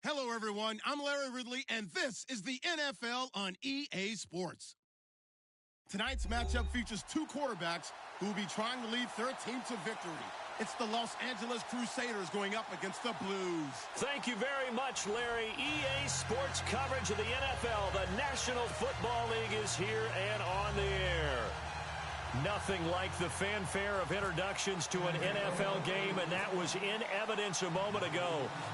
Hello, everyone. I'm Larry Ridley, and this is the NFL on EA Sports. Tonight's matchup features two quarterbacks who will be trying to lead their team to victory. It's the Los Angeles Crusaders going up against the Blues. Thank you very much, Larry. EA Sports coverage of the NFL. The National Football League is here and on the air. Nothing like the fanfare of introductions to an NFL game, and that was in evidence a moment ago.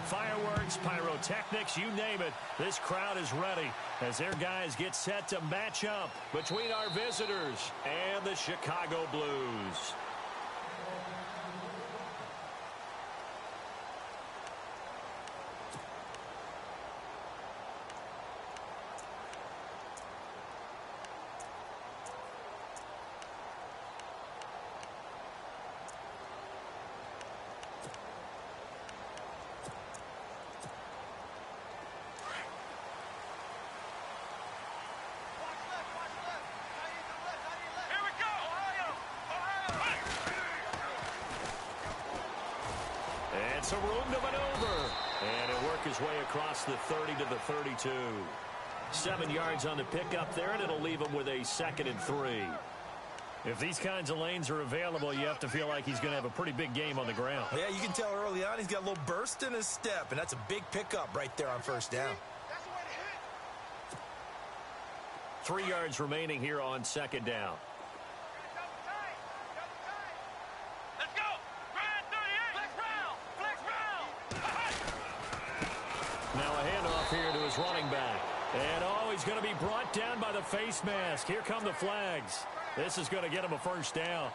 Fireworks, pyrotechnics, you name it. This crowd is ready as their guys get set to match up between our visitors and the Chicago Blues. Some room to maneuver. And he'll work his way across the 30 to the 32. 7 yards on the pickup there, and it'll leave him with a 2nd and 3. If these kinds of lanes are available, you have to feel like he's going to have a pretty big game on the ground. Yeah, you can tell early on he's got a little burst in his step, and that's a big pickup right there on first down. 3 yards remaining here on 2nd down. Now a handoff here to his running back. And, he's going to be brought down by the face mask. Here come the flags. This is going to get him a first down.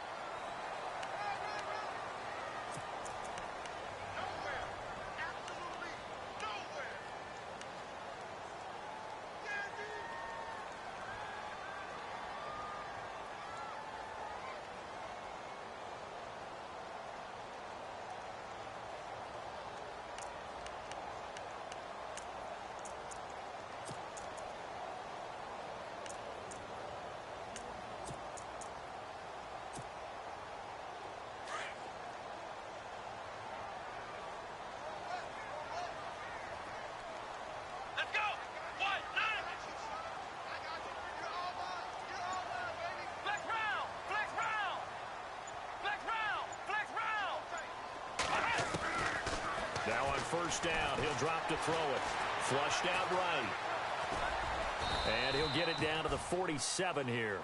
Now on first down, he'll drop to throw it. Flushed out right. And he'll get it down to the 47 here.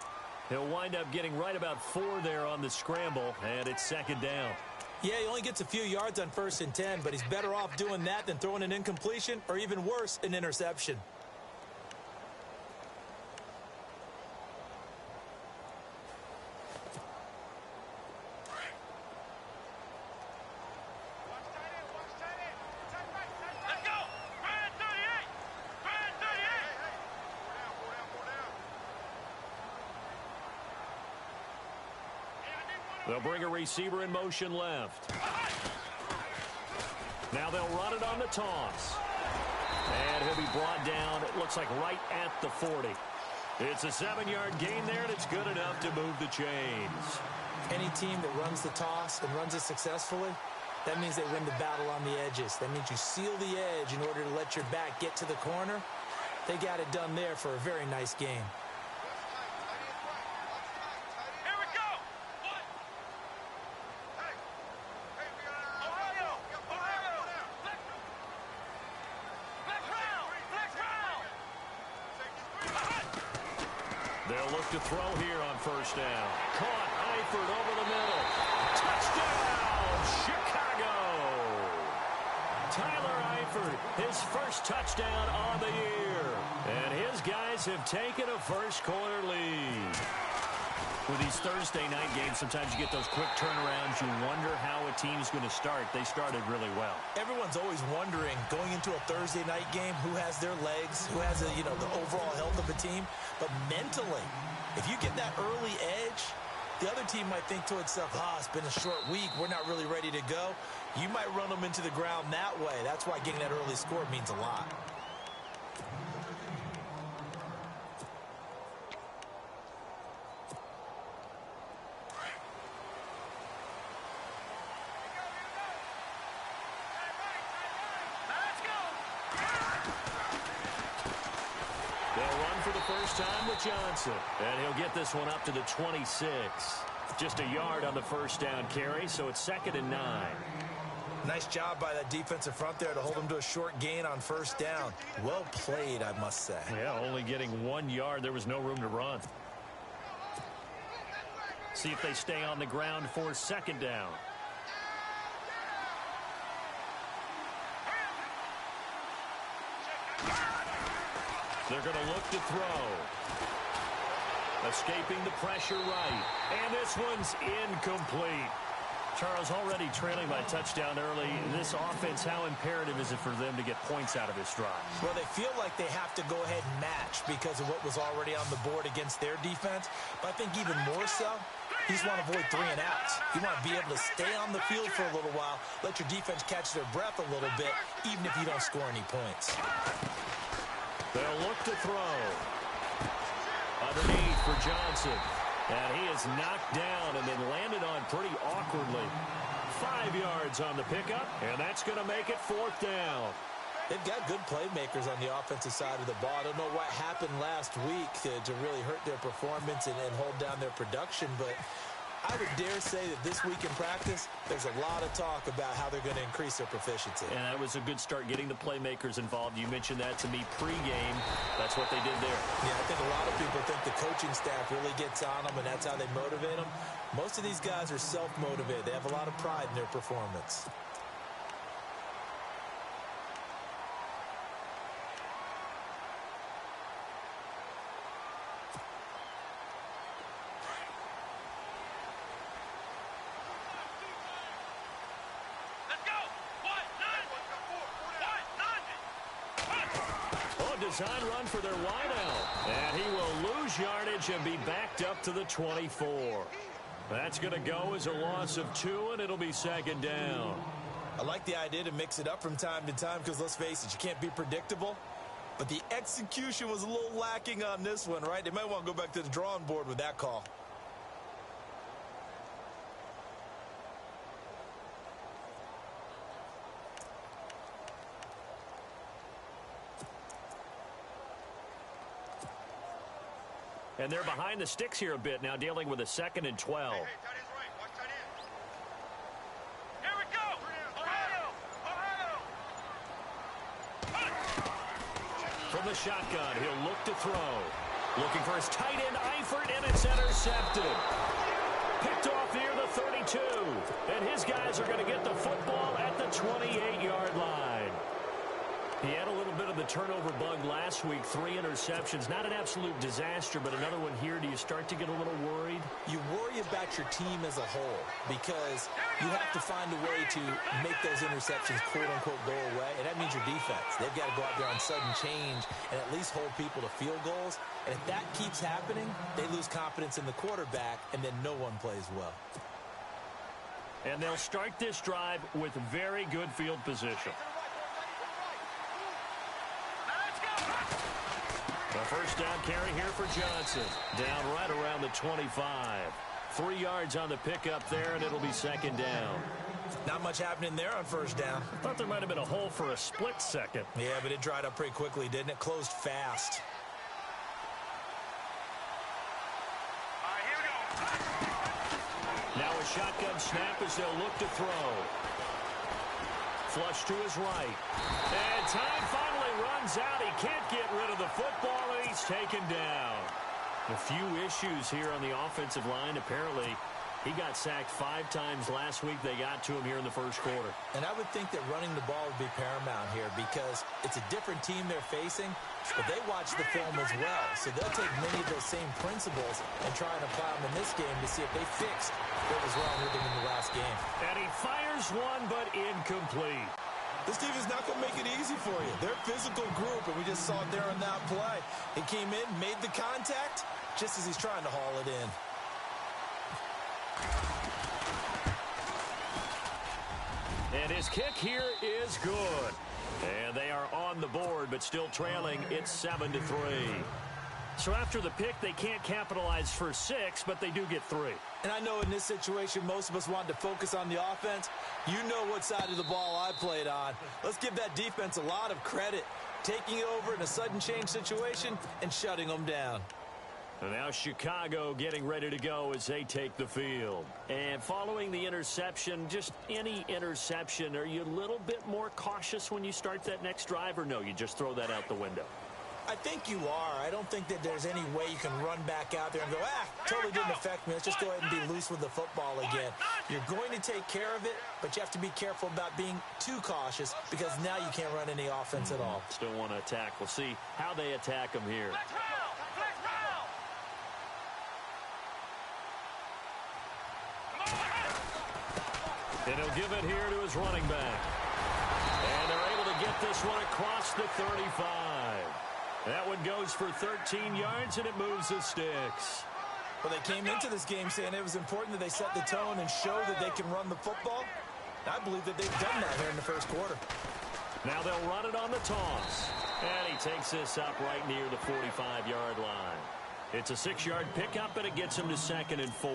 He'll wind up getting right about 4 there on the scramble, and it's 2nd down. Yeah, he only gets a few yards on 1st and 10, but he's better off doing that than throwing an incompletion, or even worse, an interception. They'll bring a receiver in motion left. Now they'll run it on the toss. And he'll be brought down, it looks like right at the 40. It's a 7-yard gain there, and it's good enough to move the chains. Any team that runs the toss and runs it successfully, that means they win the battle on the edges. That means you seal the edge in order to let your back get to the corner. They got it done there for a very nice game. They'll look to throw here on first down. Caught Eifert over the middle. Touchdown, Chicago! Tyler Eifert, his first touchdown on the year. And his guys have taken a first-quarter lead. With these Thursday night games, sometimes you get those quick turnarounds. You wonder how a team's going to start. They started really well. Everyone's always wondering, going into a Thursday night game, who has their legs, who has the overall health of a team. But mentally, if you get that early edge, the other team might think to itself, it's been a short week. We're not really ready to go. You might run them into the ground that way. That's why getting that early score means a lot. first time with Johnson. And he'll get this one up to the 26. Just a yard on the first down carry, so it's 2nd and 9. Nice job by that defensive front there to hold him to a short gain on first down. Well played, I must say. Yeah, only getting 1 yard. There was no room to run. See if they stay on the ground for 2nd down. They're going to look to throw. Escaping the pressure right. And this one's incomplete. Charles, already trailing by touchdown early. This offense, how imperative is it for them to get points out of this drive? Well, they feel like they have to go ahead and match because of what was already on the board against their defense. But I think even more so, you just want to avoid 3 and outs. You want to be able to stay on the field for a little while, let your defense catch their breath a little bit, even if you don't score any points. They'll look to throw. Underneath for Johnson. And he is knocked down and then landed on pretty awkwardly. 5 yards on the pickup, and that's going to make it 4th down. They've got good playmakers on the offensive side of the ball. I don't know what happened last week to really hurt their performance and hold down their production, but I would dare say that this week in practice, there's a lot of talk about how they're going to increase their proficiency. And that was a good start, getting the playmakers involved. You mentioned that to me pregame. That's what they did there. Yeah, I think a lot of people think the coaching staff really gets on them, and that's how they motivate them. Most of these guys are self-motivated. They have a lot of pride in their performance. Design run for their wideout. And he will lose yardage and be backed up to the 24. That's going to go as a loss of 2, and it'll be 2nd down. I like the idea to mix it up from time to time because, let's face it, you can't be predictable. But the execution was a little lacking on this one, right? They might want to go back to the drawing board with that call. And they're behind the sticks here a bit now, dealing with a 2nd and 12. Hey, tight end's right. Watch tight end. Here we go. Ohio. From the shotgun, he'll look to throw. Looking for his tight end, Eifert, and it's intercepted. Picked off near the 32. And his guys are going to get the football at the 28-yard line. He had a little bit of the turnover bug last week, 3 interceptions. Not an absolute disaster, but another one here. Do you start to get a little worried? You worry about your team as a whole because you have to find a way to make those interceptions, quote-unquote, go away, and that means your defense. They've got to go out there on sudden change and at least hold people to field goals. And if that keeps happening, they lose confidence in the quarterback, and then no one plays well. And they'll start this drive with very good field position. The first down carry here for Johnson. Down right around the 25. 3 yards on the pickup there, and it'll be 2nd down. Not much happening there on first down. I thought there might have been a hole for a split second. Yeah, but it dried up pretty quickly, didn't it? Closed fast. All right, here we go. Now a shotgun snap as they'll look to throw. Flush to his right. And time finally runs out. He can't get rid of the football, and he's taken down. A few issues here on the offensive line. Apparently, he got sacked 5 times last week. They got to him here in the first quarter. And I would think that running the ball would be paramount here because it's a different team they're facing, but they watch the film as well. So they'll take many of those same principles and try and apply them in this game to see if they fixed what was wrong with them in the last game. And he fires one, but incomplete. This team is not going to make it easy for you. They're a physical group, and we just saw it there on that play. He came in, made the contact, just as he's trying to haul it in. And his kick here is good. And they are on the board, but still trailing. It's 7-3. So after the pick, they can't capitalize for 6, but they do get 3. And I know in this situation, most of us wanted to focus on the offense. You know what side of the ball I played on. Let's give that defense a lot of credit. taking it over in a sudden change situation and shutting them down. And now Chicago getting ready to go as they take the field. And following the interception, just any interception, are you a little bit more cautious when you start that next drive, or no, you just throw that out the window? I think you are. I don't think that there's any way you can run back out there and go, totally didn't affect me. Let's just go ahead and be loose with the football again. You're going to take care of it, but you have to be careful about being too cautious because now you can't run any offense at all. Still want to attack. We'll see how they attack them here. And he'll give it here to his running back. And they're able to get this one across the 35. That one goes for 13 yards, and it moves the sticks. Well, they came into this game saying it was important that they set the tone and show that they can run the football. I believe that they've done that here in the first quarter. Now they'll run it on the toss. And he takes this up right near the 45-yard line. It's a 6-yard pickup, and it gets him to 2nd and 4.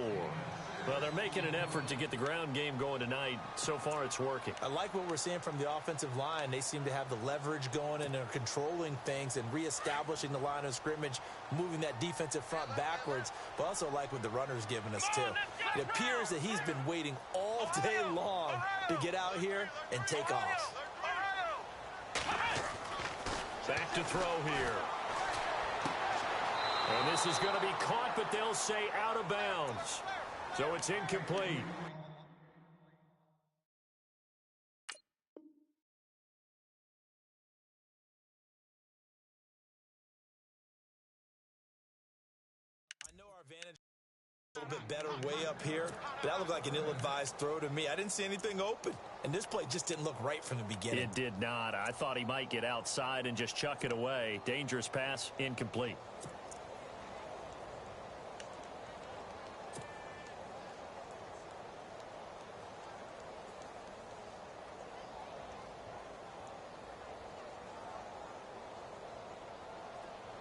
Well, they're making an effort to get the ground game going tonight. So far, it's working. I like what we're seeing from the offensive line. They seem to have the leverage going and are controlling things and reestablishing the line of scrimmage, moving that defensive front backwards. But also like what the runner's giving us, too. It appears that he's been waiting all day long to get out here and take off. Back to throw here. And this is going to be caught, but they'll say out of bounds. So it's incomplete. I know our advantage is a little bit better way up here, but that looked like an ill-advised throw to me. I didn't see anything open, and this play just didn't look right from the beginning. It did not. I thought he might get outside and just chuck it away. Dangerous pass, incomplete.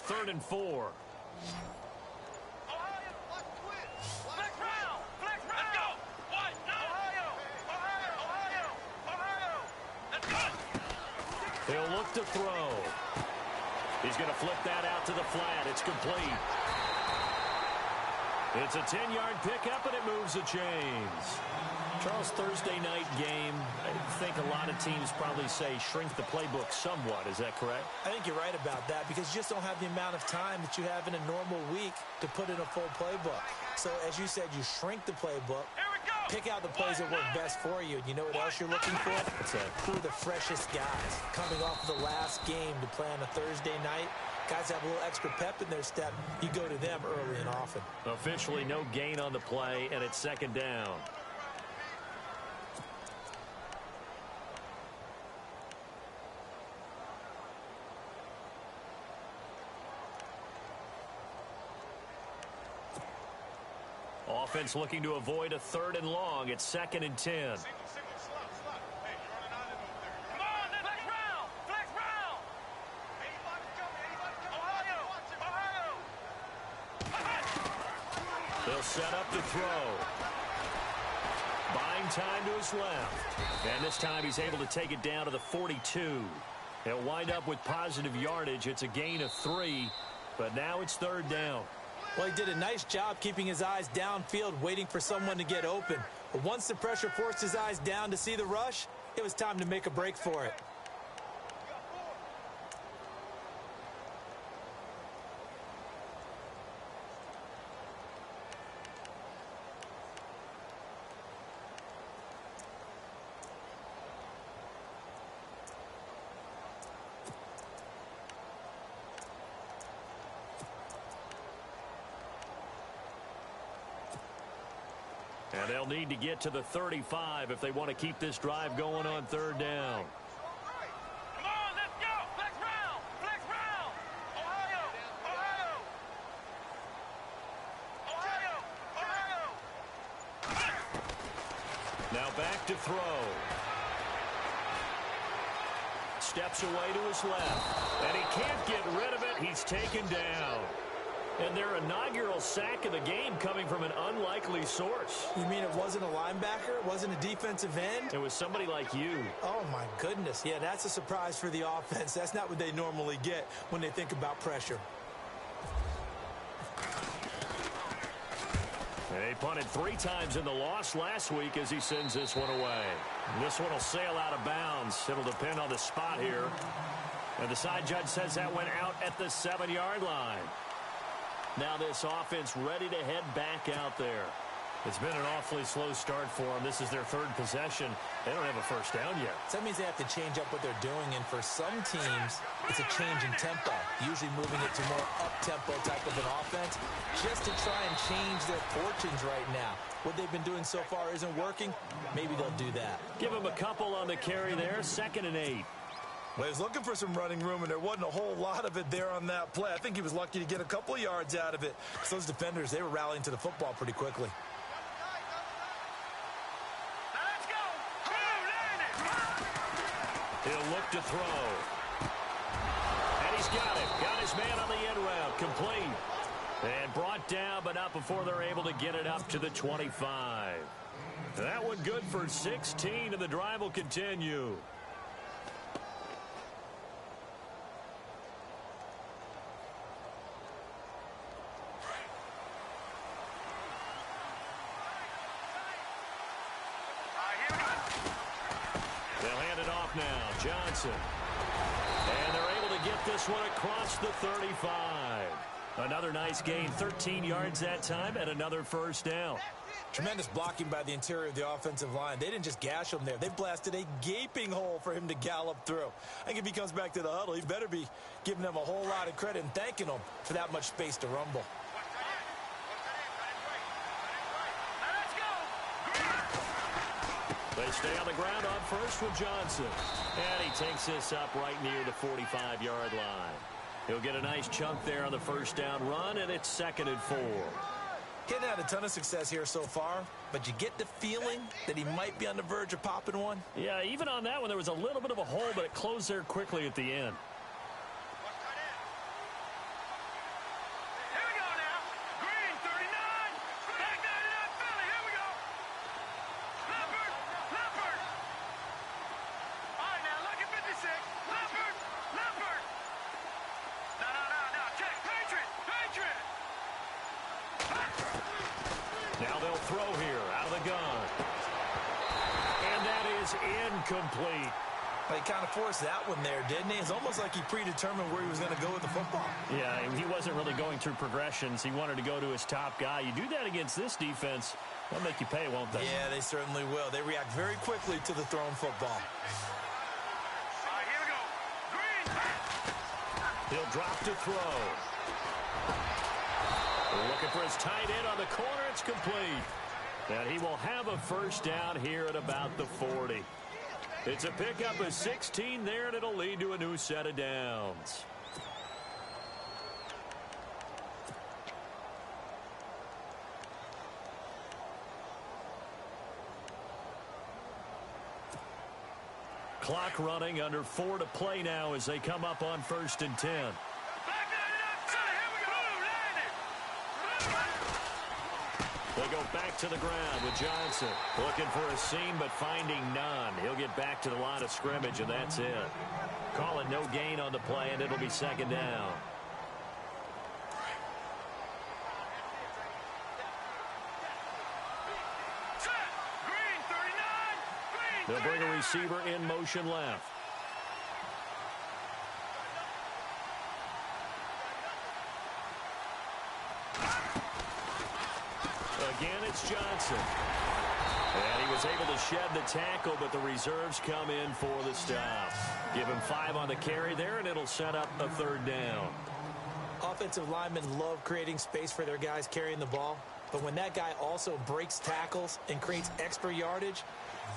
Third and 4. He'll look to throw. He's going to flip that out to the flat. It's complete. It's a 10-yard pickup, and it moves the chains. Charles, Thursday night game, I think a lot of teams probably say shrink the playbook somewhat. Is that correct? I think you're right about that because you just don't have the amount of time that you have in a normal week to put in a full playbook. So, as you said, you shrink the playbook, pick out the plays that work best for you. And you know what else you're looking for? Who are the freshest guys coming off of the last game to play on a Thursday night? Guys have a little extra pep in their step. You go to them early and often. Officially no gain on the play, and it's 2nd down. Offense looking to avoid a 3rd and long. It's 2nd and 10. They'll set up the throw. Buying time to his left. And this time he's able to take it down to the 42. He'll wind up with positive yardage. It's a gain of 3, but now it's 3rd down. Well, he did a nice job keeping his eyes downfield, waiting for someone to get open. But once the pressure forced his eyes down to see the rush, it was time to make a break for it. And they'll need to get to the 35 if they want to keep this drive going on 3rd down. Come on, let's go! Flex round! Flex round! Ohio! Ohio! Ohio! Now back to throw. Steps away to his left. And he can't get rid of it. He's taken down. And their inaugural sack of the game coming from an unlikely likely source. You mean it wasn't a linebacker? It wasn't a defensive end? It was somebody like you. Oh, my goodness. Yeah, that's a surprise for the offense. That's not what they normally get when they think about pressure. They punted 3 times in the loss last week as he sends this one away. This one will sail out of bounds. It'll depend on the spot here. And the side judge says that went out at the 7-yard line. Now this offense ready to head back out there. It's been an awfully slow start for them. This is their 3rd possession. They don't have a first down yet. So that means they have to change up what they're doing, and for some teams, it's a change in tempo, usually moving it to more up-tempo type of an offense, just to try and change their fortunes right now. What they've been doing so far isn't working. Maybe they'll do that. Give them a couple on the carry there, 2nd and 8. Well, he was looking for some running room, and there wasn't a whole lot of it there on that play. I think he was lucky to get a couple of yards out of it. Because those defenders, they were rallying to the football pretty quickly. He'll look to throw. And he's got it. Got his man on the end route. Complete. And brought down, but not before they're able to get it up to the 25. That one good for 16, and the drive will continue. Now, Johnson. And they're able to get this one across the 35. Another nice gain, 13 yards that time, and another first down. Tremendous blocking by the interior of the offensive line. They didn't just gash him there. They blasted a gaping hole for him to gallop through. I think if he comes back to the huddle, he better be giving them a whole lot of credit and thanking them for that much space to rumble. They stay on the ground on first with Johnson. And he takes this up right near the 45-yard line. He'll get a nice chunk there on the first down run, and it's 2nd and 4. Getting had a ton of success here so far, but you get the feeling that he might be on the verge of popping one. Yeah, even on that one, there was a little bit of a hole, but it closed there quickly at the end. Now they'll throw here out of the gun. And that is incomplete. He kind of forced that one there, didn't he? It's almost like he predetermined where he was going to go with the football. Yeah, he wasn't really going through progressions. He wanted to go to his top guy. You do that against this defense, they'll make you pay, won't they? Yeah, they certainly will. They react very quickly to the thrown football. Here we go. Green. He'll drop to throw. Looking for his tight end on the corner. It's complete. And he will have a first down here at about the 40. It's a pickup of 16 there, and it'll lead to a new set of downs. Clock running, under 4 to play now as they come up on 1st and 10. They go back to the ground with Johnson. Looking for a seam, but finding none. He'll get back to the line of scrimmage, and that's it. Call it no gain on the play, and it'll be 2nd down. Green, 39. Green, They'll bring a receiver in motion left. Again, it's Johnson. And he was able to shed the tackle, but the reserves come in for the stop. Give him 5 on the carry there, and it'll set up a 3rd down. Offensive linemen love creating space for their guys carrying the ball, but when that guy also breaks tackles and creates extra yardage,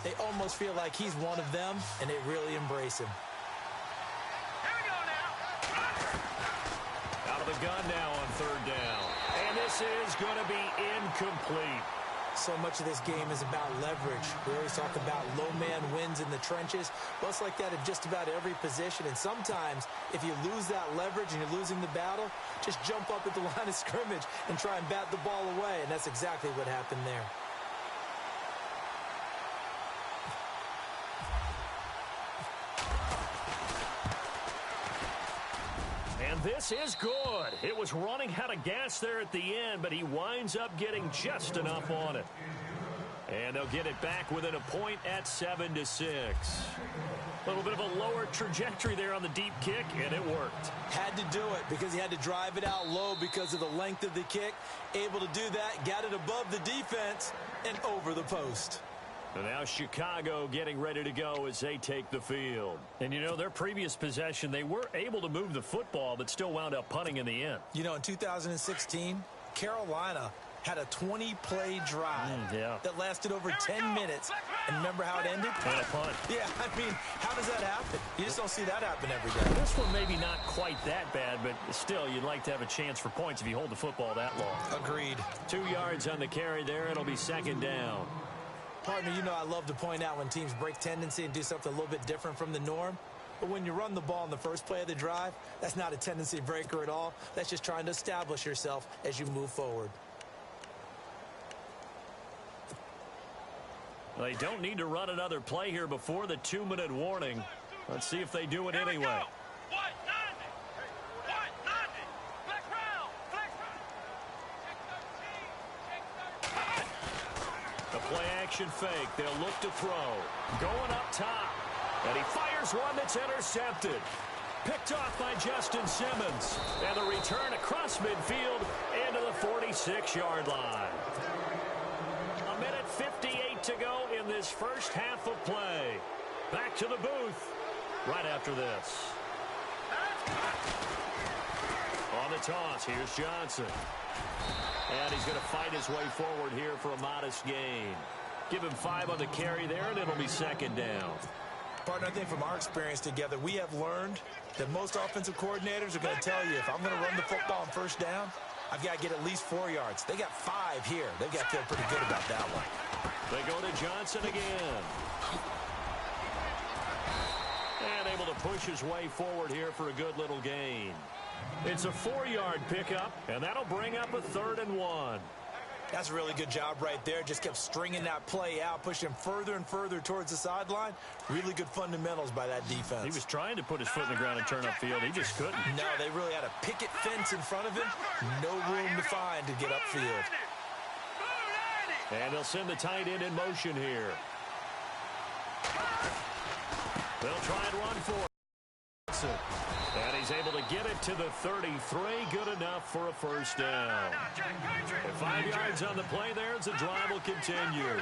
they almost feel like he's one of them, and they really embrace him. Here we go now. Out of the gun now on 3rd down. And this is going to be incomplete. So much of this game is about leverage. We always talk about low man wins in the trenches. Well, it's like that in just about every position. And sometimes, if you lose that leverage and you're losing the battle, just jump up at the line of scrimmage and try and bat the ball away. And that's exactly what happened there. And this is good. It was running out of gas there at the end, but he winds up getting just enough on it. And they'll get it back within a point at 7-6. A little bit of a lower trajectory there on the deep kick, and it worked. Had to do it because he had to drive it out low because of the length of the kick. Able to do that, got it above the defense and over the post. And now Chicago getting ready to go as they take the field. And, you know, their previous possession, they were able to move the football, but still wound up punting in the end. You know, in 2016, Carolina had a 20-play drive that lasted over 10 minutes. And remember how it ended? On a punt. Yeah, I mean, how does that happen? You just don't see that happen every day. This one maybe not quite that bad, but still, you'd like to have a chance for points if you hold the football that long. Agreed. 2 yards on the carry there. It'll be second down. Partner, you know I love to point out when teams break tendency and do something a little bit different from the norm. But when you run the ball in the first play of the drive, that's not a tendency breaker at all. That's just trying to establish yourself as you move forward. They don't need to run another play here before the 2-minute warning. Let's see if they do it anyway. The play action fake. They'll look to throw. Going up top. And he fires one that's intercepted. Picked off by Justin Simmons. And the return across midfield into the 46-yard line. 1:58 to go in this first half of play. Back to the booth right after this. On the toss, here's Johnson. And he's going to fight his way forward here for a modest gain. Give him 5 on the carry there, and it'll be second down. Partner, I think from our experience together, we have learned that most offensive coordinators are going to tell you, if I'm going to run the football on first down, I've got to get at least 4 yards. They got 5 here. They've got to feel pretty good about that one. They go to Johnson again. And able to push his way forward here for a good little gain. It's a 4-yard pickup, and that'll bring up a 3rd and 1. That's a really good job right there. Just kept stringing that play out, pushing him further and further towards the sideline. Really good fundamentals by that defense. He was trying to put his foot in the ground and turn upfield. He just couldn't. No, they really had a picket fence in front of him. No room to find to get upfield. And they'll send the tight end in motion here. They'll try and run for it. And he's able to get it to the 33. Good enough for a first down. And 5 yards on the play there as the drive will continue.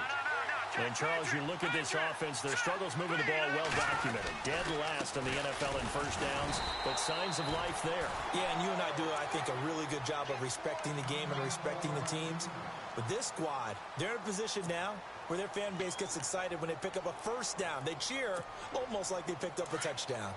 And, Charles, you look at this offense, their struggles moving the ball well documented. Dead last in the NFL in first downs, but signs of life there. Yeah, and you and I do, I think, a really good job of respecting the game and respecting the teams. But this squad, they're in a position now where their fan base gets excited when they pick up a first down. They cheer almost like they picked up a touchdown.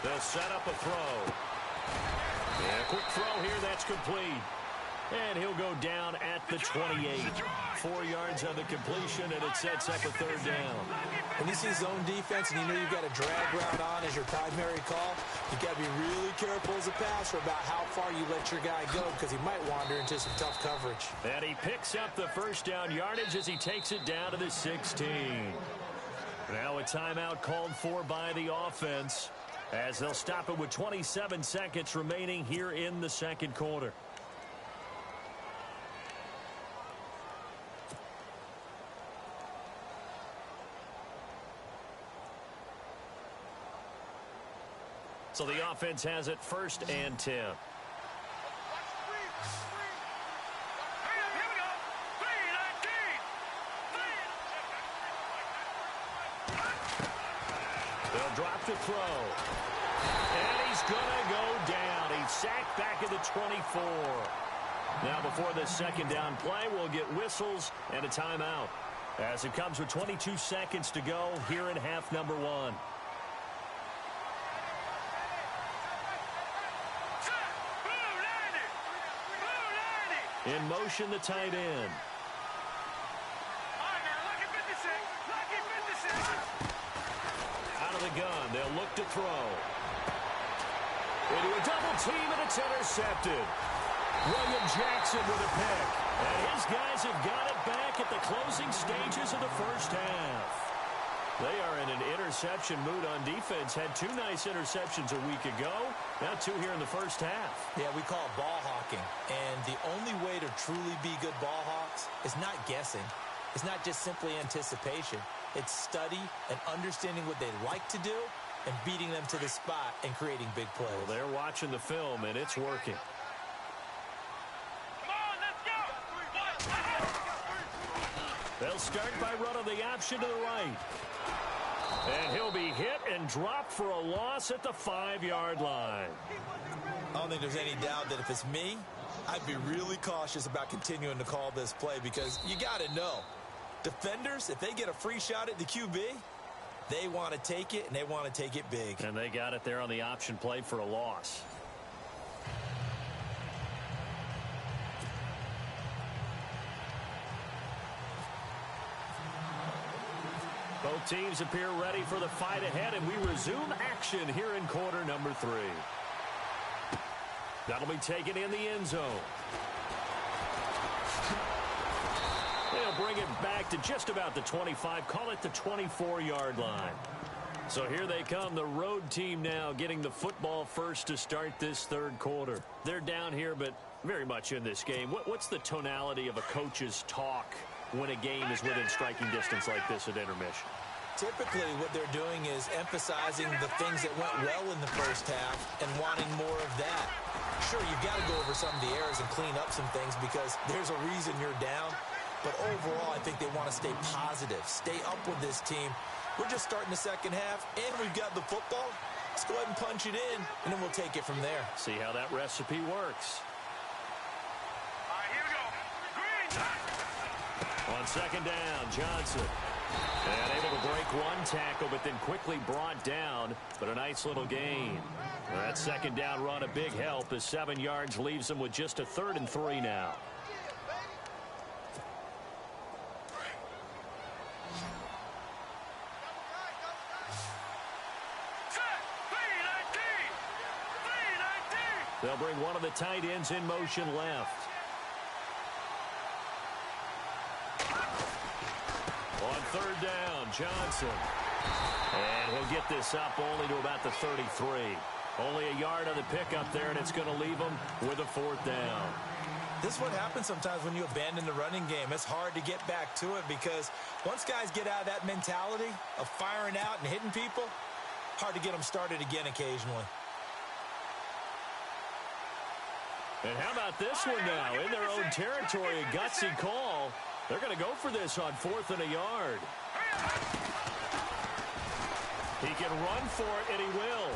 They'll set up a throw. Yeah, quick throw here. That's complete. And he'll go down at the 28. 4 yards on the completion, and it sets up a 3rd down. When you see zone defense and you know you've got a drag route on as your primary call, you've got to be really careful as a passer about how far you let your guy go because he might wander into some tough coverage. And he picks up the first down yardage as he takes it down to the 16. Now a timeout called for by the offense as they'll stop it with 27 seconds remaining here in the second quarter. So the offense has it 1st and 10. They'll drop the throw. And he's going to go down. He's sacked back at the 24. Now before the second down play, we'll get whistles and a timeout. As it comes with 22 seconds to go here in half number one. In motion, the tight end. Out of the gun, they'll look to throw. Into a double team, and it's intercepted. William Jackson with a pick. And his guys have got it back at the closing stages of the first half. They are in an interception mood on defense. Had 2 nice interceptions a week ago. Now 2 here in the first half. Yeah, we call it ball hawking. And the only way to truly be good ball hawks is not guessing. It's not just simply anticipation. It's study and understanding what they like to do and beating them to the spot and creating big plays. Well, they're watching the film, and it's working. They'll start by running the option to the right. And he'll be hit and dropped for a loss at the 5-yard line. I don't think there's any doubt that if it's me, I'd be really cautious about continuing to call this play because you got to know. Defenders, if they get a free shot at the QB, they want to take it, and they want to take it big. And they got it there on the option play for a loss. Both teams appear ready for the fight ahead, and we resume action here in quarter number 3. That'll be taken in the end zone. They'll bring it back to just about the 25, call it the 24-yard line. So here they come, the road team now getting the football first to start this third quarter. They're down here, but very much in this game. What's the tonality of a coach's talk when a game is within striking distance like this at intermission? Typically, what they're doing is emphasizing the things that went well in the first half and wanting more of that. Sure, you've got to go over some of the errors and clean up some things because there's a reason you're down. But overall, I think they want to stay positive, stay up with this team. We're just starting the second half, and we've got the football. Let's go ahead and punch it in, and then we'll take it from there. See how that recipe works. All right, here we go. Green. On second down, Johnson. And able to break one tackle, but then quickly brought down. But a nice little gain. That second down run, a big help as 7 yards leaves them with just a 3rd and 3 now. They'll bring one of the tight ends in motion left. On third down, Johnson. And he'll get this up only to about the 33. Only a yard on the pickup there, and it's going to leave him with a 4th down. This is what happens sometimes when you abandon the running game. It's hard to get back to it because once guys get out of that mentality of firing out and hitting people, hard to get them started again occasionally. And how about this one now? In their own territory, a gutsy call. They're going to go for this on 4th and a yard. He can run for it, and he will.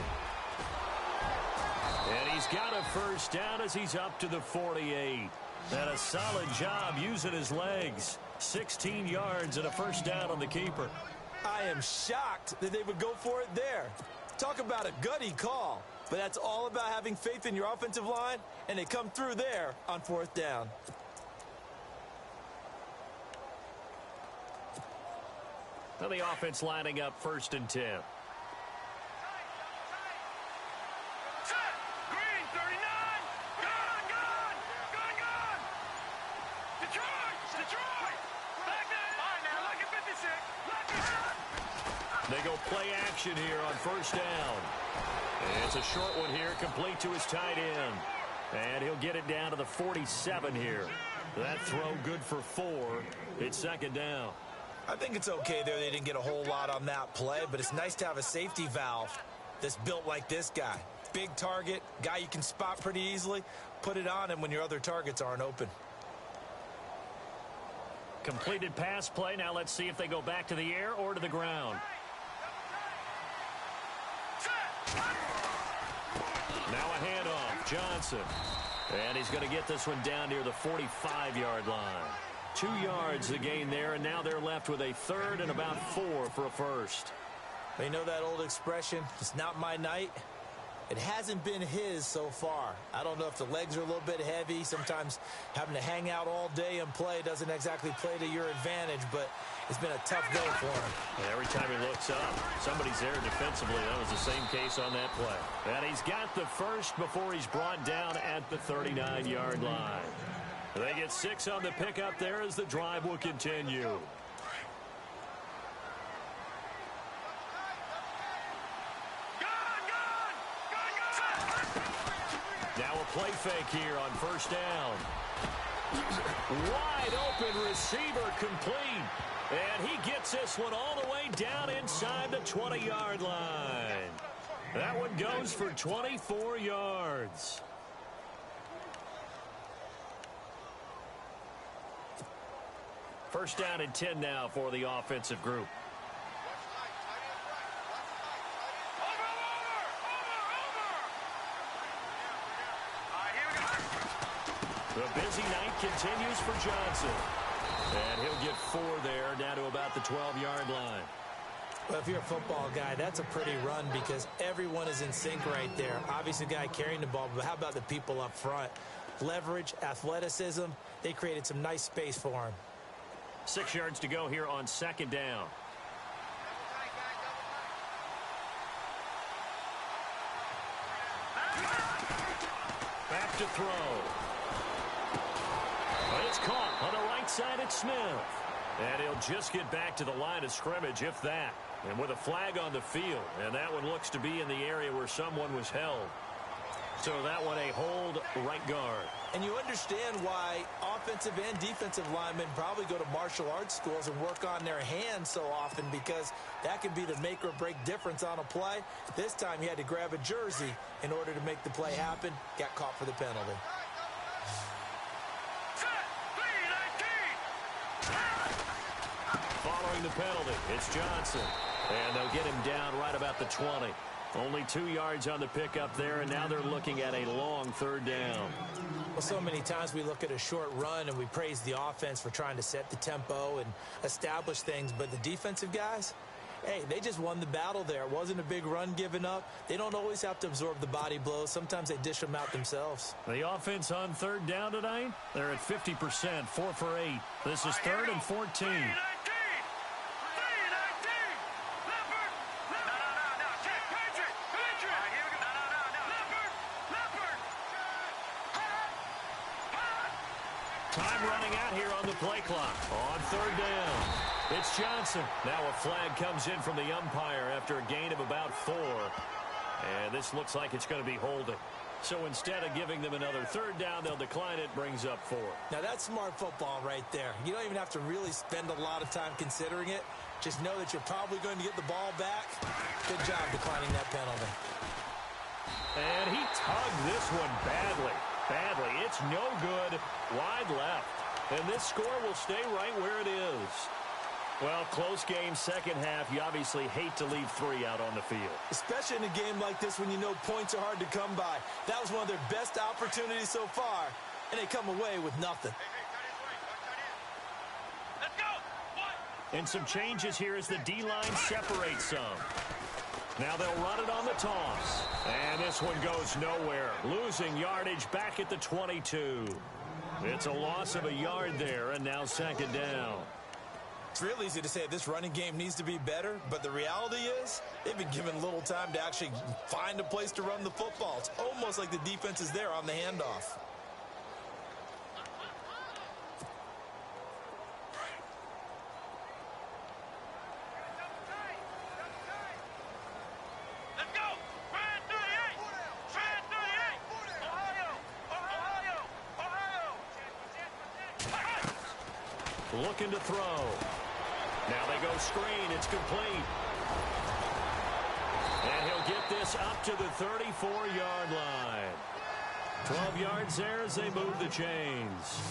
And he's got a first down as he's up to the 48. And a solid job using his legs. 16 yards and a first down on the keeper. I am shocked that they would go for it there. Talk about a gutty call. But that's all about having faith in your offensive line, and they come through there on 4th down. Now the offense lining up 1st and 10. Green, 39. Gone. Detroit. Back there. All right, now, look at 56. They go play action here on 1st down. And it's a short one here, complete to his tight end. And he'll get it down to the 47 here. That throw good for 4. It's 2nd down. I think it's okay there. They didn't get a whole lot on that play, but it's nice to have a safety valve that's built like this guy. Big target, guy you can spot pretty easily. Put it on him when your other targets aren't open. Completed pass play. Now let's see if they go back to the air or to the ground. Now a handoff, Johnson. And he's going to get this one down near the 45-yard line. 2 yards the gain there, and now they're left with a third and about 4 for a first. You know that old expression, it's not my night? It hasn't been his so far. I don't know if the legs are a little bit heavy. Sometimes having to hang out all day and play doesn't exactly play to your advantage, but it's been a tough day for him. And every time he looks up, somebody's there defensively. That was the same case on that play. And he's got the first before he's brought down at the 39-yard line. They get 6 on the pickup there as the drive will continue. Now a play fake here on first down. Wide open receiver complete. And he gets this one all the way down inside the 20-yard line. That one goes for 24 yards. First down and 10 now for the offensive group. The busy night continues for Johnson. And he'll get 4 there, down to about the 12-yard line. Well, if you're a football guy, that's a pretty run because everyone is in sync right there. Obviously, the guy carrying the ball, but how about the people up front? Leverage, athleticism, they created some nice space for him. 6 yards to go here on second down. Back to throw. But it's caught on the right side at Smith. And he'll just get back to the line of scrimmage, if that. And with a flag on the field. And that one looks to be in the area where someone was held. So that one a hold right guard. And you understand why offensive and defensive linemen probably go to martial arts schools and work on their hands so often, because that can be the make or break difference on a play. This time he had to grab a jersey in order to make the play happen. Got caught for the penalty. Following the penalty, it's Johnson. And they'll get him down right about the 20. Only 2 yards on the pickup there, and now they're looking at a long third down. Well, so many times we look at a short run and we praise the offense for trying to set the tempo and establish things, but the defensive guys, hey, they just won the battle there. It wasn't a big run given up. They don't always have to absorb the body blows. Sometimes they dish them out themselves. The offense on third down tonight, they're at 50%, 4 for 8. This is 3rd and 14. Time running out here on the play clock. On third down, it's Johnson. Now a flag comes in from the umpire after a gain of about 4. And this looks like it's going to be holding. So instead of giving them another third down, they'll decline it, brings up 4. Now that's smart football right there. You don't even have to really spend a lot of time considering it. Just know that you're probably going to get the ball back. Good job declining that penalty. And he tugged this one badly. It's no good. Wide left. And this score will stay right where it is. Well, close game, second half. You obviously hate to leave 3 out on the field. Especially in a game like this when you know points are hard to come by. That was one of their best opportunities so far, and they come away with nothing. Let's go. And some changes here as the D-line separates some. Now they'll run it on the toss. And this one goes nowhere. Losing yardage back at the 22. It's a loss of a yard there, and now second down. It's real easy to say this running game needs to be better, but the reality is they've been given little time to actually find a place to run the football. It's almost like the defense is there on the handoff. Looking to throw. Now they go screen. It's complete. And he'll get this up to the 34-yard line. 12 yards there as they move the chains.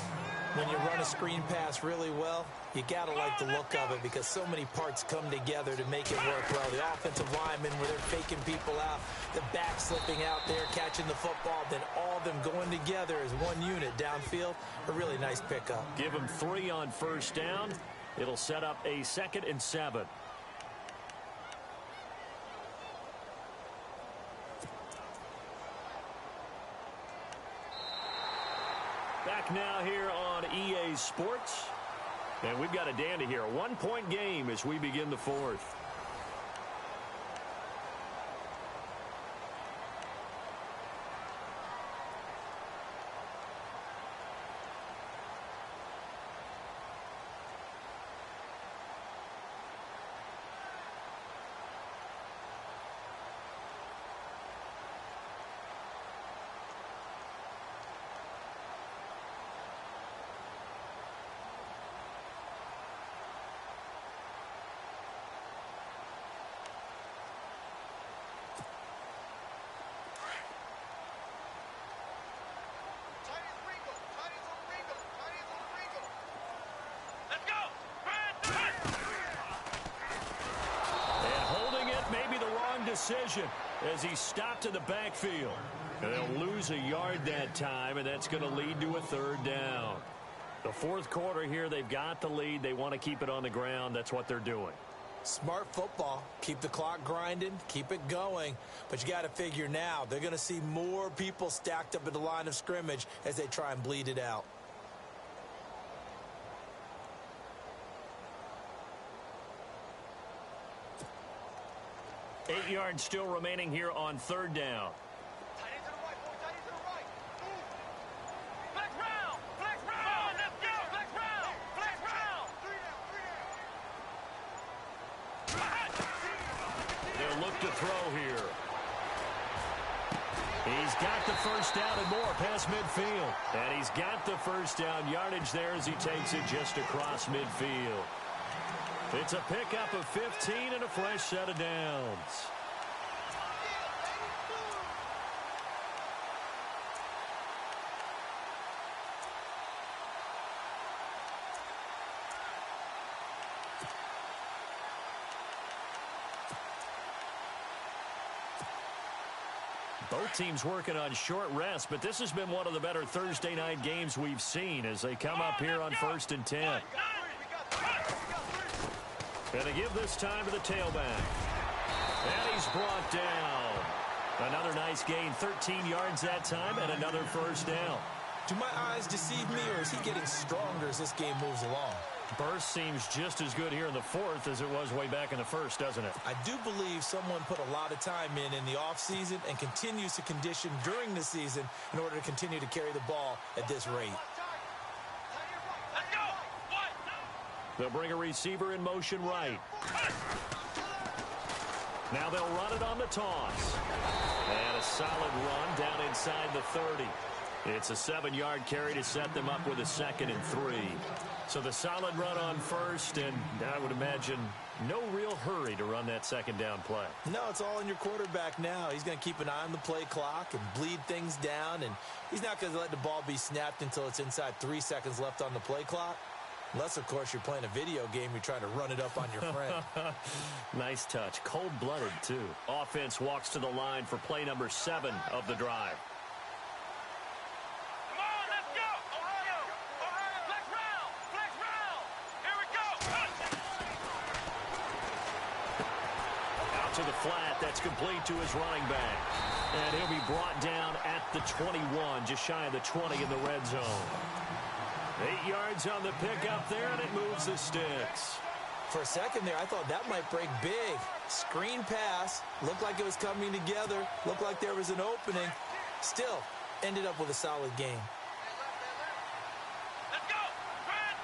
When you run a screen pass really well, you got to like the look of it because so many parts come together to make it work well. The offensive linemen, where they're faking people out, the back slipping out there, catching the football, then all of them going together as one unit downfield. A really nice pickup. Give them 3 on first down. It'll set up a 2nd and 7. Back now here on EA Sports. And we've got a dandy here. A 1-point game as we begin the 4th. Decision as he stopped in the backfield. They'll lose a yard that time, and that's going to lead to a 3rd down. The 4th quarter here, they've got the lead. They want to keep it on the ground. That's what they're doing. Smart football. Keep the clock grinding. Keep it going. But you got to figure now, they're going to see more people stacked up at the line of scrimmage as they try and bleed it out. Eight yards still remaining here on 3rd down. They'll look to throw here. He's got the first down and more past midfield. And he's got the first down yardage there as he takes it just across midfield. It's a pickup of 15 and a fresh set of downs. Both teams working on short rest, but this has been one of the better Thursday night games we've seen as they come up here on 1st and 10. And they give this time to the tailback. And he's brought down. Another nice gain, 13 yards that time, and another first down. Do my eyes deceive me, or is he getting stronger as this game moves along? Burst seems just as good here in the 4th as it was way back in the 1st, doesn't it? I do believe someone put a lot of time in the offseason and continues to condition during the season in order to continue to carry the ball at this rate. They'll bring a receiver in motion right. Now they'll run it on the toss. And a solid run down inside the 30. It's a 7-yard carry to set them up with a 2nd and 3. So the solid run on first, and I would imagine no real hurry to run that 2nd down play. No, it's all in your quarterback now. He's going to keep an eye on the play clock and bleed things down, and he's not going to let the ball be snapped until it's inside 3 seconds left on the play clock. Unless, of course, you're playing a video game, you're trying to run it up on your friend. Nice touch. Cold-blooded, too. Offense walks to the line for play number 7 of the drive. Come on, let's go! Ohio! Flex round! Flex round! Here we go! Out to the flat. That's complete to his running back. And he'll be brought down at the 21, just shy of the 20 in the red zone. 8 yards on the pickup there, and it moves the sticks. For a second there, I thought that might break big. Screen pass. Looked like it was coming together. Looked like there was an opening. Still, ended up with a solid game. Let's go! Grand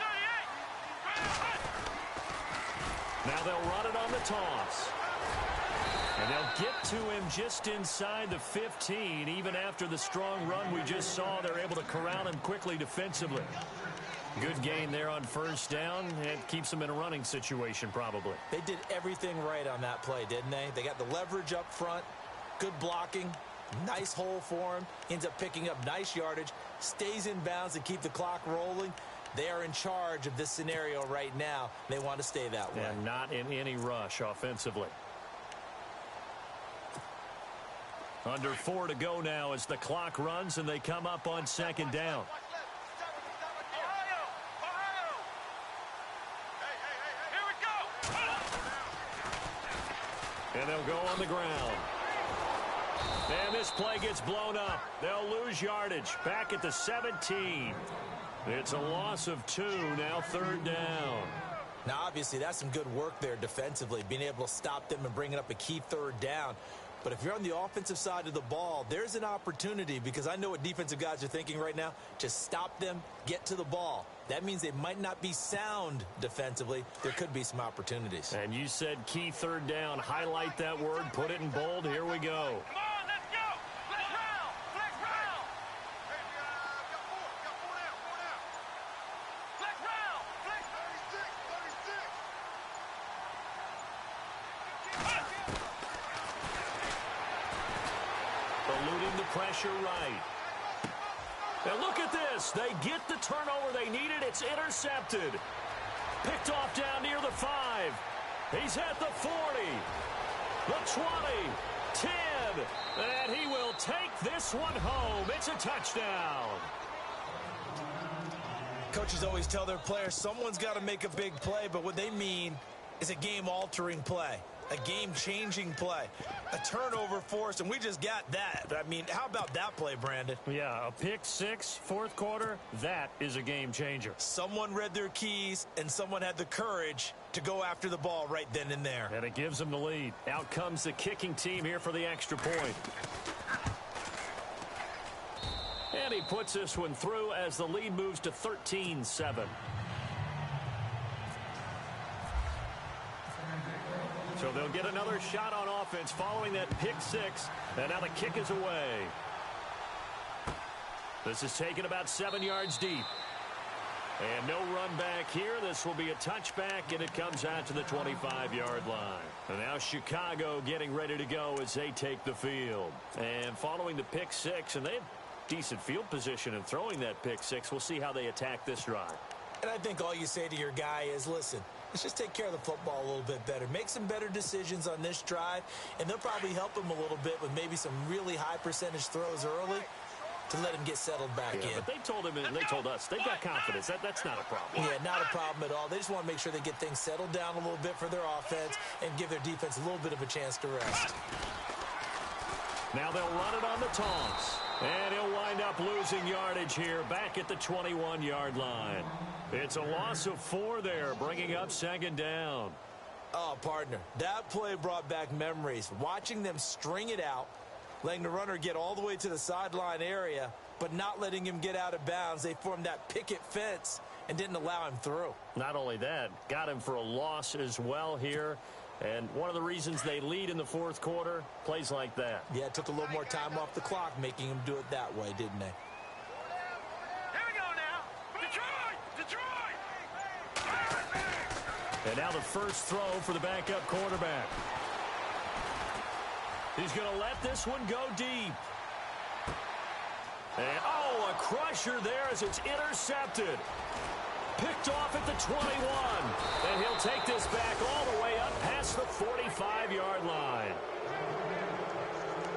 38! Now they'll run it on the toss. And they'll get to him just inside the 15. Even after the strong run we just saw, they're able to corral him quickly defensively. Good gain there on first down. It keeps them in a running situation probably. They did everything right on that play, didn't they? They got the leverage up front, good blocking, Nice hole for him. Ends up picking up nice yardage. Stays in bounds to keep the clock rolling. They are in charge of this scenario right now. They want to stay that way. And not in any rush offensively. Under 4 to go now as the clock runs and they come up on second down. And they'll go on the ground. And this play gets blown up. They'll lose yardage. Back at the 17. It's a loss of 2, now third down. Now, obviously, that's some good work there defensively, being able to stop them and bringing up a key third down. But if you're on the offensive side of the ball, there's an opportunity, because I know what defensive guys are thinking right now. Just stop them, get to the ball. That means they might not be sound defensively. There could be some opportunities. And you said key third down. Highlight that word, put it in bold. Here we go. Come on, let's go. Flex round. Flex round. Hey, got four down. Flex round. Flex 36. Eluding the pressure right. And look at this. They get the turnover they needed. It's intercepted. Picked off down near the 5. He's at the 40. The 20. 10. And he will take this one home. It's a touchdown. Coaches always tell their players someone's got to make a big play, but what they mean is a game-altering play, a game-changing play, a turnover force, and we just got that. I mean, how about that play, Brandon? Yeah, a pick 6, fourth quarter, that is a game changer. Someone read their keys, and someone had the courage to go after the ball right then and there. And it gives them the lead. Out comes the kicking team here for the extra point. And he puts this one through as the lead moves to 13-7. So they'll get another shot on offense following that pick 6. And now the kick is away. This is taken about 7 yards deep. And no run back here. This will be a touchback, and it comes out to the 25-yard line. And now Chicago getting ready to go as they take the field. And following the pick 6, and they have decent field position in throwing that pick 6. We'll see how they attack this drive. And I think all you say to your guy is, listen, let's just take care of the football a little bit better. Make some better decisions on this drive, and they'll probably help him a little bit with maybe some really high percentage throws early to let him get settled back in. But they told him and they told us they've got confidence. That's not a problem. Yeah, not a problem at all. They just want to make sure they get things settled down a little bit for their offense and give their defense a little bit of a chance to rest. Now they'll run it on the toss. And he'll wind up losing yardage here back at the 21-yard line. It's a loss of 4 there, bringing up second down. Oh, partner, that play brought back memories. Watching them string it out, letting the runner get all the way to the sideline area, but not letting him get out of bounds. They formed that picket fence and didn't allow him through. Not only that, got him for a loss as well here. And one of the reasons they lead in the fourth quarter, plays like that. Yeah, it took a little more time off the clock, making him do it that way, didn't they? Here we go now. Detroit! And now the first throw for the backup quarterback. He's going to let this one go deep. And, oh, a crusher there as it's intercepted. Picked off at the 21. And he'll take this back all the way up past the 45-yard line.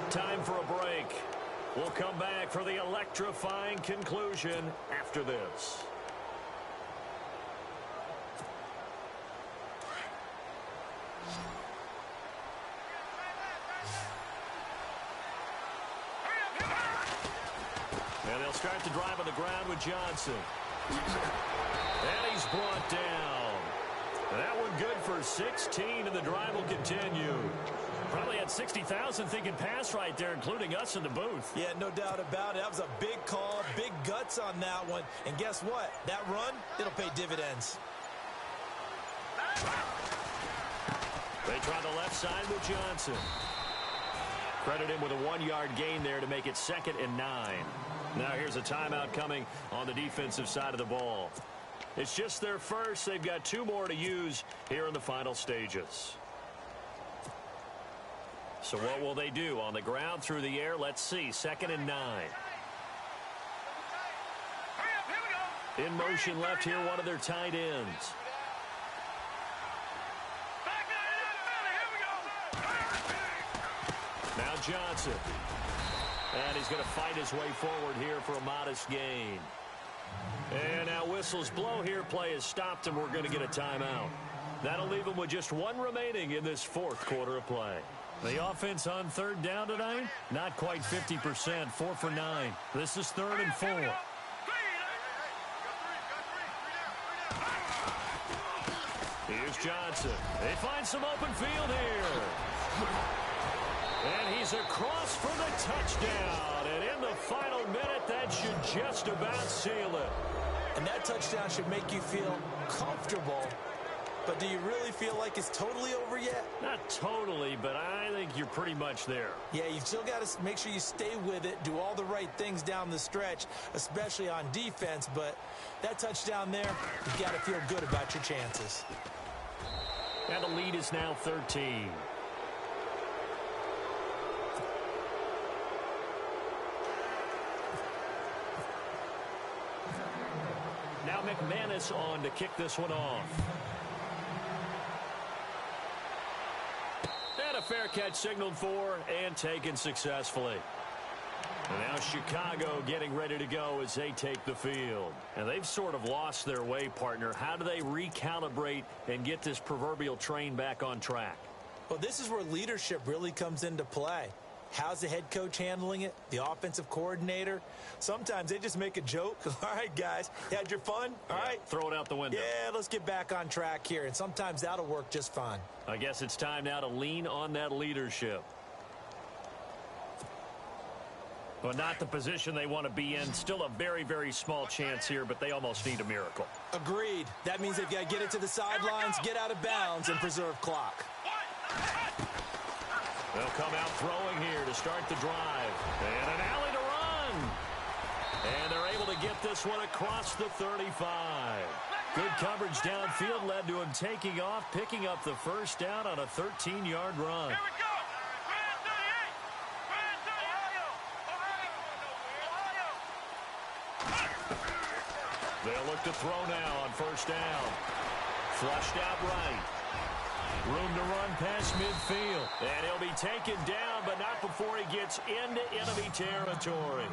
Time for a break. We'll come back for the electrifying conclusion after this. And they'll start the drive on the ground with Johnson. And he's brought down. And that one good for 16, and the drive will continue. Probably had 60,000 thinking pass right there, including us in the booth. Yeah, no doubt about it. That was a big call, big guts on that one. And guess what? That run, it'll pay dividends. They try the left side with Johnson. Credit him with a 1-yard gain there to make it 2nd and 9. Now here's a timeout coming on the defensive side of the ball. It's just their first. They've got 2 more to use here in the final stages. So what will they do? On the ground, through the air, let's see. 2nd and 9. In motion left here, one of their tight ends. Now Johnson. And he's going to fight his way forward here for a modest gain. And now whistles blow here. Play is stopped, and we're going to get a timeout. That'll leave them with just one remaining in this 4th quarter of play. The offense on 3rd down tonight, not quite 50%, 4 for 9. This is 3rd and 4. Here's Johnson. They find some open field here. And he's across for the touchdown. And in the final minute, that should just about seal it. And that touchdown should make you feel comfortable. But do you really feel like it's totally over yet? Not totally, but I think you're pretty much there. Yeah, you've still got to make sure you stay with it, do all the right things down the stretch, especially on defense. But that touchdown there, you've got to feel good about your chances. And the lead is now 13. Now McManus on to kick this one off. And a fair catch signaled for and taken successfully. And now Chicago getting ready to go as they take the field. And they've sort of lost their way, partner. How do they recalibrate and get this proverbial train back on track? Well, this is where leadership really comes into play. How's the head coach handling it? The offensive coordinator? Sometimes they just make a joke. All right, guys, you had your fun? All right. Throw it out the window. Yeah, let's get back on track here. And sometimes that'll work just fine. I guess it's time now to lean on that leadership. But not the position they want to be in. Still a very, very small chance here, but they almost need a miracle. Agreed. That means they've got to get it to the sidelines, get out of bounds, and preserve clock. They'll come out throwing here to start the drive. And an alley to run. And they're able to get this one across the 35. Good coverage downfield led to him taking off, picking up the first down on a 13-yard run. Here we go. They'll look to throw now on first down. Flushed out right. Room to run past midfield. And he'll be taken down, but not before he gets into enemy territory.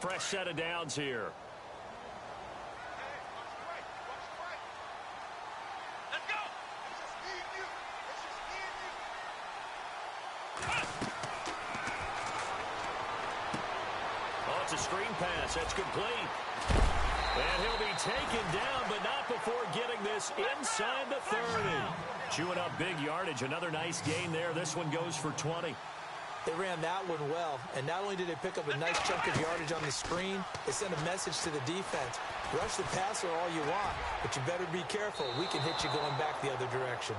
Fresh set of downs here. It's a screen pass. That's complete. And he'll be taken down, but not before getting this inside the 30. Chewing up big yardage. Another nice gain there. This one goes for 20. They ran that one well, and not only did they pick up a nice chunk of yardage on the screen, they sent a message to the defense. Rush the passer all you want, but you better be careful. We can hit you going back the other direction.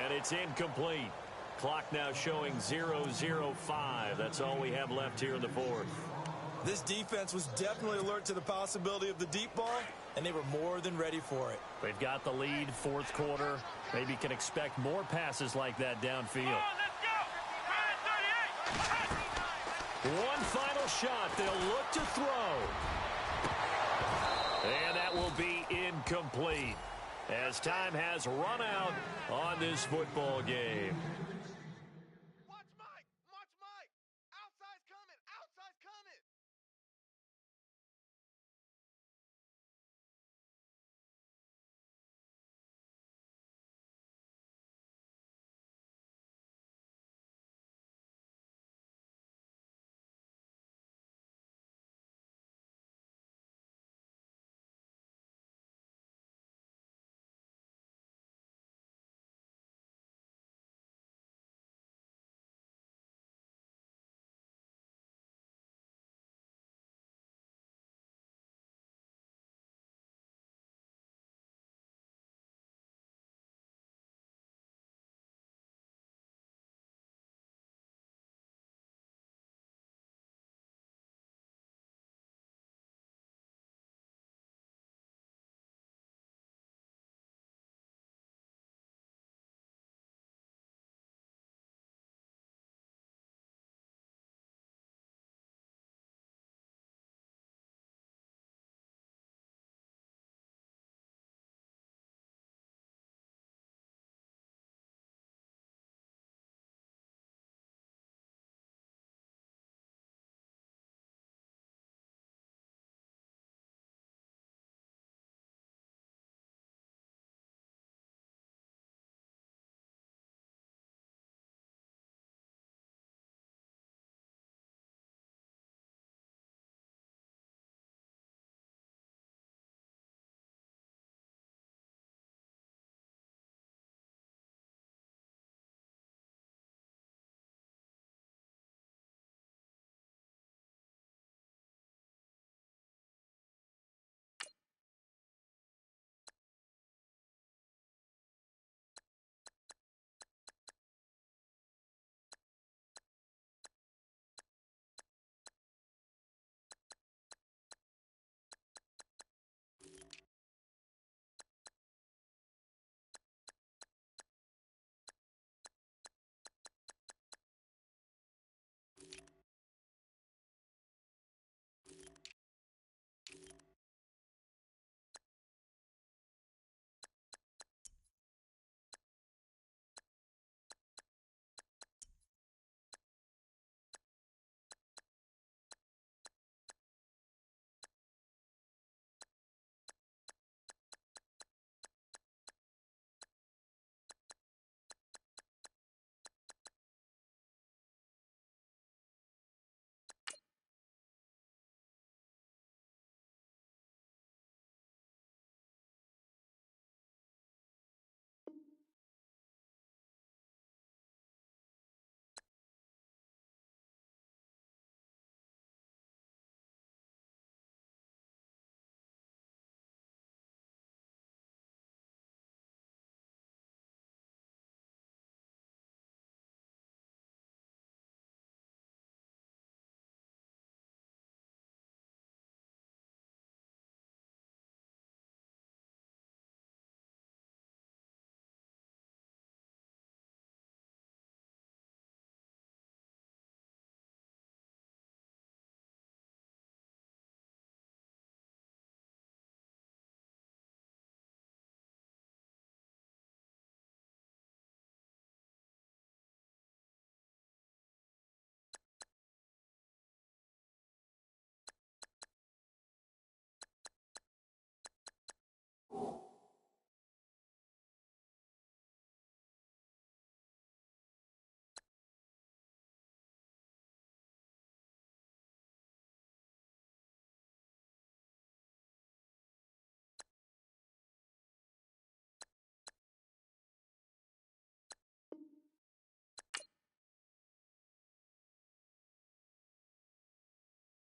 And it's incomplete. Clock now showing 0:05. That's all we have left here in the 4th. This defense was definitely alert to the possibility of the deep ball, and they were more than ready for it. They've got the lead, 4th quarter. Maybe can expect more passes like that downfield. One final shot. They'll look to throw. And that will be incomplete as time has run out on this football game.